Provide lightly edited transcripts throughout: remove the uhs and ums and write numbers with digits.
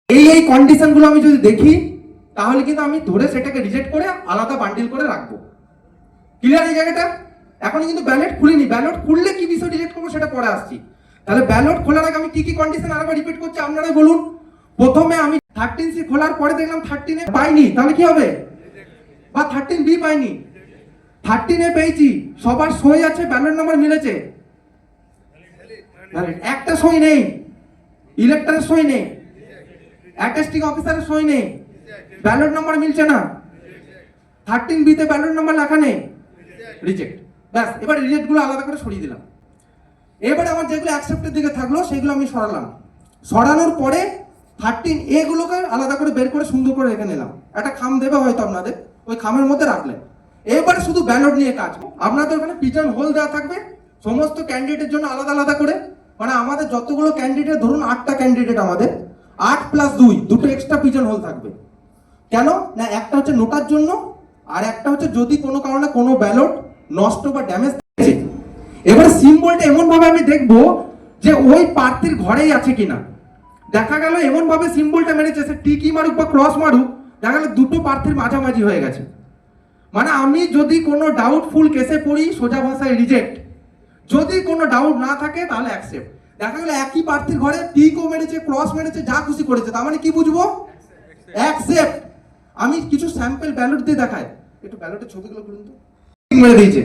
এই কন্ডিশনগুলো আমি যদি দেখি তাহলে কিন্তু আমি ধরে সেটাকে রিজেক্ট করে আলাদা বান্ডিল করে রাখবো। ক্লিয়ার এই জায়গাটা? এখন কিন্তু ব্যালট খুলিনি, ব্যালট খুললে কি বিষয় রিজেক্ট করবো সেটা পরে আসছি। তাহলে ব্যালট খোলার আগে আমি কি কি কন্ডিশন আরেকবার রিপিট করছি, আপনারাই বলুন। প্রথমে আমি 13C খোলার পরে দেখলাম 13A পাইনি, তাহলে কি হবে? বা 13B পাইনি, 13A পেয়েছি, সবার সই আছে, ব্যালট নাম্বার মিলেছে, একটা সই নেই, ইলেক্টরের সই নেই, অ্যাটেস্টিং অফিসারের সই নেই, ব্যালট নাম্বার মিলছে না, 13B তে ব্যালট নাম্বার লেখা নেই, রিজেক্ট। ব্যাস, এবার রিজেক্ট গুলো আলাদা করে সরিয়ে দিলাম। এবারে আমার যেগুলো অ্যাকসেপ্টের দিকে থাকলো সেগুলো আমি সরালাম। সরানোর পরে 13A গুলোকে আলাদা করে বের করে সুন্দর করে রেখে নিলাম। একটা খাম দেবে হয়তো আপনাদের, ওই খামের মধ্যে রাখলেন। এবারে শুধু ব্যালট নিয়ে কাজ। আপনাদের ওখানে পিজন হোল দেওয়া থাকবে সমস্ত ক্যান্ডিডেটের জন্য আলাদা আলাদা করে। মানে আমাদের যতগুলো ক্যান্ডিডেট, ধরুন 8টা ক্যান্ডিডেট, আমাদের 8 + 2 দুটো এক্সট্রা পিজন হোল থাকবে। কেন না, একটা হচ্ছে নোটার জন্য, আর একটা হচ্ছে যদি কোনো কারণে কোনো ব্যালট নষ্ট বা ড্যামেজ হয়েছে। এবার সিম্বলটা এমন ভাবে আমি দেখবো যে ওই প্রার্থীর ঘরেই আছে কিনা। দেখা গেল এমন ভাবে সিম্বলটা মেরেছে, সে টিকি মারুক বা ক্রস মারুক, দেখা গেল দুটো প্রার্থীর মাঝামাঝি হয়ে গেছে। মানে আমি যদি কোনো ডাউটফুল কেসে পড়ি, সোজা ভাষায় রিজেক্ট। যদি কোনো ডাউট না থাকে তাহলে অ্যাকসেপ্ট। দেখা গেল একই প্রার্থীর ঘরে টিকও মেরেছে, ক্রস মেরেছে, যা খুশি করেছে, তার মানে কি বুঝবো? অ্যাকসেপ্ট। আমি কিছু স্যাম্পল ব্যালট দিয়ে দেখাই, একটু ব্যালটের ছবিগুলো খুলুন তো। মেরে দিয়েছে,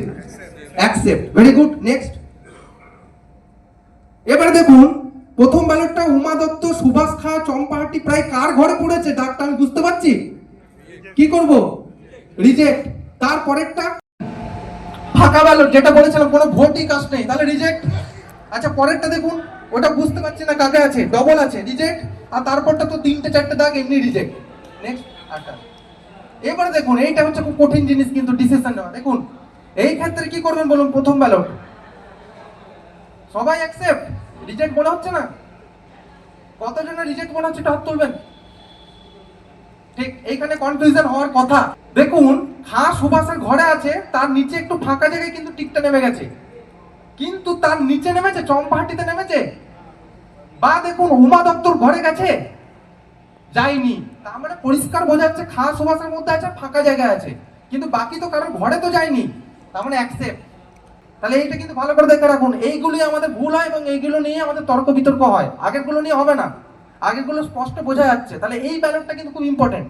অ্যাকসেপ্ট, ভেরি গুড, নেক্সট। এবারে দেখুন প্রথম ব্যালটটা উমা দত্ত, সুভাষ খা, চম্পাহাটি প্রায় কার ঘরে পড়েছে, ডাকটা আমি বুঝতে পারছি, কি করব? রিজেক্ট। তারপরেরটা ফাঁকা ব্যালট, যেটা বলেছিলাম কোনো ভোটই কাজ নেই, তাহলে রিজেক্ট। আচ্ছা পরেরটা দেখুন, ওটা বুঝতে পারছি না কাকে আছে, ডবল আছে, রিজেক্ট। আর তারপরটা তো 3টে 4টে দাগ, এমনি রিজেক্ট। নেক্সট। আচ্ছা এবারে দেখুন, এইটা হচ্ছে খুব কঠিন জিনিস কিন্তু ডিসিশন নেওয়া। দেখুন এই ক্ষেত্রে কি করবেন বলুন? প্রথম ব্যালট সবাই অ্যাকসেপ্ট, রিজেক্ট মনে হচ্ছে না? কতজনের রিজেক্ট মনে হচ্ছে, হাত তুলবেন। ঠিক এইখানে কনফিউশন হওয়ার কথা। দেখুন খা সুভাষের ঘরে আছে, তার নিচে একটু ফাঁকা জায়গায় কিন্তু টিকটা নেমে গেছে, কিন্তু তার নিচে নেমেছে, চম্পাহাটিতে নেমেছে। বা দেখুন উমা দত্তর ঘরে গেছে, যায়নি, তার মানে পরিষ্কার বোঝা যাচ্ছে খা সুভাষের মধ্যে আছে, ফাঁকা জায়গায় আছে, কিন্তু বাকি তো কারোর ঘরে তো যায়নি, তার মানে অ্যাকসেপ্ট। তাহলে এইটা কিন্তু ভালো করে দেখে রাখুন, এইগুলোই আমাদের ভুল হয় এবং এইগুলো নিয়ে আমাদের তর্ক বিতর্ক হয়, আগেরগুলো নিয়ে হবে না। আগেরগুলো স্পষ্ট বোঝা যাচ্ছে। তাহলে এই ব্যালটটা কিন্তু খুব ইম্পর্টেন্ট।